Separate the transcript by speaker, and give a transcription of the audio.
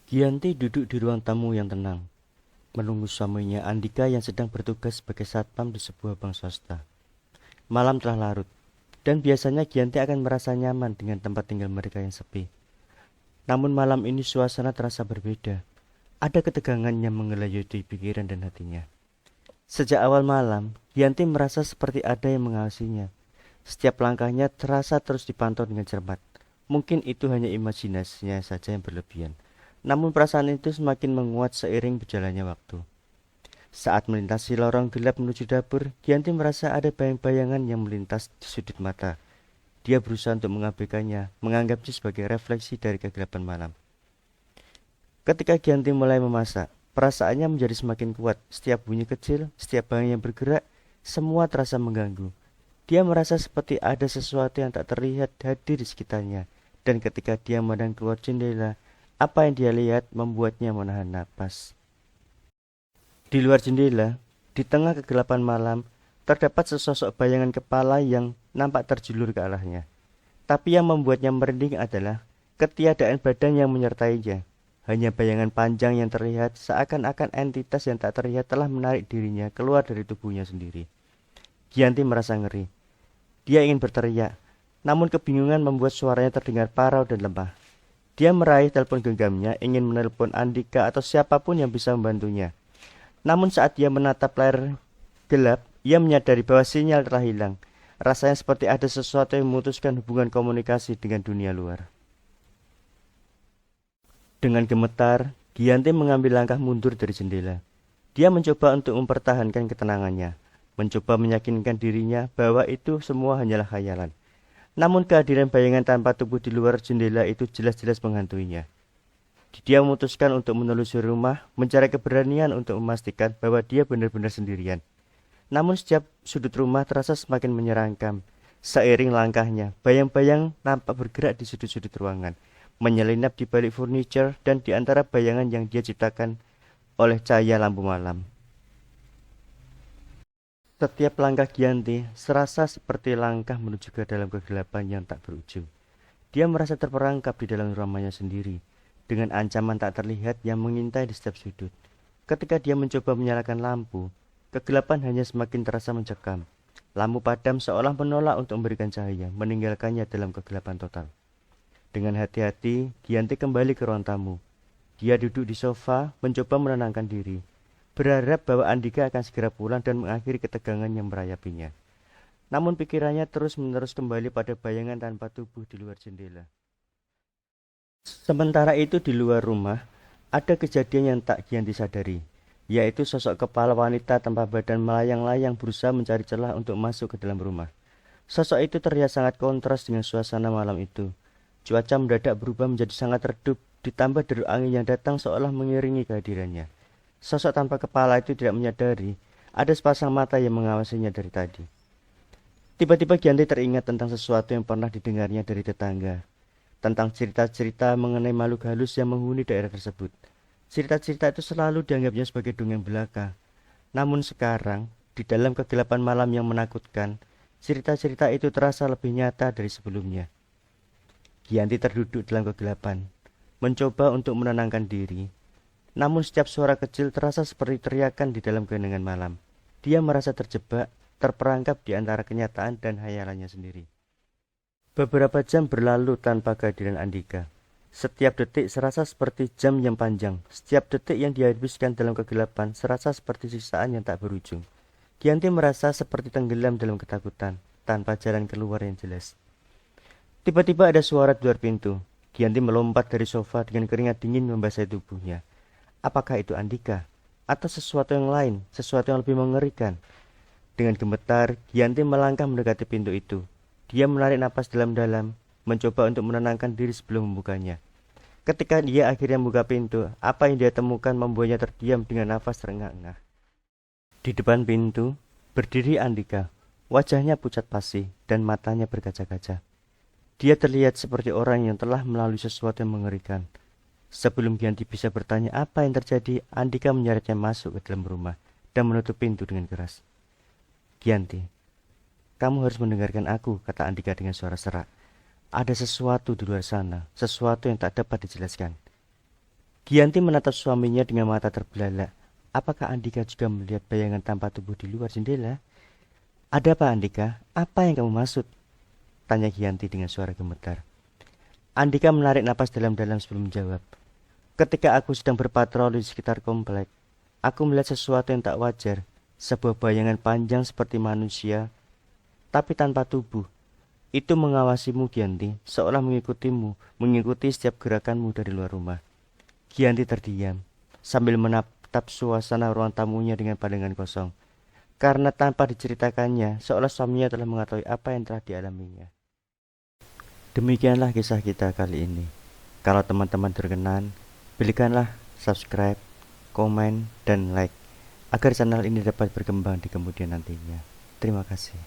Speaker 1: Gianti duduk di ruang tamu yang tenang, menunggu suaminya Andika yang sedang bertugas sebagai satpam di sebuah bank swasta. Malam telah larut, dan biasanya Gianti akan merasa nyaman dengan tempat tinggal mereka yang sepi. Namun malam ini suasana terasa berbeda. Ada ketegangan yang mengelayuti pikiran dan hatinya. Sejak awal malam, Gianti merasa seperti ada yang mengawasinya. Setiap langkahnya terasa terus dipantau dengan cermat. Mungkin itu hanya imajinasinya saja yang berlebihan. Namun perasaan itu semakin menguat seiring berjalannya waktu. Saat melintasi lorong gelap menuju dapur, Gianti merasa ada bayang-bayangan yang melintas di sudut mata. Dia berusaha untuk mengabaikannya, menganggapnya sebagai refleksi dari kegelapan malam. Ketika Gianti mulai memasak, perasaannya menjadi semakin kuat. Setiap bunyi kecil, setiap barang yang bergerak, semua terasa mengganggu. Dia merasa seperti ada sesuatu yang tak terlihat hadir di sekitarnya. Dan ketika dia memandang keluar jendela, apa yang dia lihat membuatnya menahan napas. Di luar jendela, di tengah kegelapan malam, terdapat sesosok bayangan kepala yang nampak terjulur ke arahnya. Tapi yang membuatnya merinding adalah ketiadaan badan yang menyertainya. Hanya bayangan panjang yang terlihat seakan-akan entitas yang tak terlihat telah menarik dirinya keluar dari tubuhnya sendiri. Gianti merasa ngeri. Dia ingin berteriak, namun kebingungan membuat suaranya terdengar parau dan lemah. Dia meraih telepon genggamnya, ingin menelpon Andika atau siapapun yang bisa membantunya. Namun saat dia menatap layar gelap, ia menyadari bahwa sinyal telah hilang. Rasanya seperti ada sesuatu yang memutuskan hubungan komunikasi dengan dunia luar. Dengan gemetar, Gianti mengambil langkah mundur dari jendela. Dia mencoba untuk mempertahankan ketenangannya, mencoba meyakinkan dirinya bahwa itu semua hanyalah khayalan. Namun kehadiran bayangan tanpa tubuh di luar jendela itu jelas-jelas menghantuinya. Dia memutuskan untuk menelusuri rumah, mencari keberanian untuk memastikan bahwa dia benar-benar sendirian. Namun setiap sudut rumah terasa semakin menyeramkan. Seiring langkahnya, bayang-bayang nampak bergerak di sudut-sudut ruangan, menyelinap di balik furniture dan di antara bayangan yang dia ciptakan oleh cahaya lampu malam. Setiap langkah Gianti serasa seperti langkah menuju ke dalam kegelapan yang tak berujung. Dia merasa terperangkap di dalam rumahnya sendiri, dengan ancaman tak terlihat yang mengintai di setiap sudut. Ketika dia mencoba menyalakan lampu, kegelapan hanya semakin terasa mencekam. Lampu padam seolah menolak untuk memberikan cahaya, meninggalkannya dalam kegelapan total. Dengan hati-hati, Gianti kembali ke ruang tamu. Dia duduk di sofa, mencoba menenangkan diri, berharap bahwa Andika akan segera pulang dan mengakhiri ketegangan yang merayapinya. Namun pikirannya terus-menerus kembali pada bayangan tanpa tubuh di luar jendela. Sementara itu di luar rumah, ada kejadian yang tak Gianti sadari, yaitu sosok kepala wanita tanpa badan melayang-layang berusaha mencari celah untuk masuk ke dalam rumah. Sosok itu terlihat sangat kontras dengan suasana malam itu. Cuaca mendadak berubah menjadi sangat redup, ditambah deru angin yang datang seolah mengiringi kehadirannya. Sosok tanpa kepala itu tidak menyadari ada sepasang mata yang mengawasinya dari tadi. Tiba-tiba Gianti teringat tentang sesuatu yang pernah didengarnya dari tetangga, tentang cerita-cerita mengenai makhluk halus yang menghuni daerah tersebut. Cerita-cerita itu selalu dianggapnya sebagai dongeng belaka. Namun sekarang, di dalam kegelapan malam yang menakutkan, cerita-cerita itu terasa lebih nyata dari sebelumnya. Gianti terduduk dalam kegelapan, mencoba untuk menenangkan diri. Namun setiap suara kecil terasa seperti teriakan di dalam keheningan malam. Dia merasa terjebak, terperangkap di antara kenyataan dan hayalannya sendiri. Beberapa jam berlalu tanpa kehadiran Andika. Setiap detik serasa seperti jam yang panjang. Setiap detik yang dihabiskan dalam kegelapan serasa seperti siksaan yang tak berujung. Gianti merasa seperti tenggelam dalam ketakutan, tanpa jalan keluar yang jelas. Tiba-tiba ada suara di luar pintu. Gianti melompat dari sofa dengan keringat dingin membasahi tubuhnya. Apakah itu Andika? Atau sesuatu yang lain, sesuatu yang lebih mengerikan? Dengan gemetar, Gianti melangkah mendekati pintu itu. Dia menarik napas dalam-dalam, mencoba untuk menenangkan diri sebelum membukanya. Ketika dia akhirnya membuka pintu, apa yang dia temukan membuatnya terdiam dengan nafas terengah-engah. Di depan pintu, berdiri Andika. Wajahnya pucat pasi dan matanya berkaca-kaca. Dia terlihat seperti orang yang telah melalui sesuatu yang mengerikan. Sebelum Gianti bisa bertanya apa yang terjadi, Andika menyeretnya masuk ke dalam rumah dan menutup pintu dengan keras. Gianti, kamu harus mendengarkan aku, kata Andika dengan suara serak. Ada sesuatu di luar sana, sesuatu yang tak dapat dijelaskan. Gianti menatap suaminya dengan mata terbelalak. Apakah Andika juga melihat bayangan tanpa tubuh di luar jendela? Ada apa Andika? Apa yang kamu maksud? Tanya Gianti dengan suara gemetar. Andika menarik napas dalam-dalam sebelum menjawab. Ketika aku sedang berpatroli di sekitar komplek, aku melihat sesuatu yang tak wajar. Sebuah bayangan panjang seperti manusia, tapi tanpa tubuh. Itu mengawasimu Gianti, seolah mengikutimu, mengikuti setiap gerakanmu dari luar rumah. Gianti terdiam, sambil menatap suasana ruang tamunya dengan pandangan kosong. Karena tanpa diceritakannya, seolah suaminya telah mengetahui apa yang telah dialaminya. Demikianlah kisah kita kali ini. Kalau teman-teman berkenan, pilihkanlah subscribe, komen, dan like, agar channel ini dapat berkembang di kemudian nantinya. Terima kasih.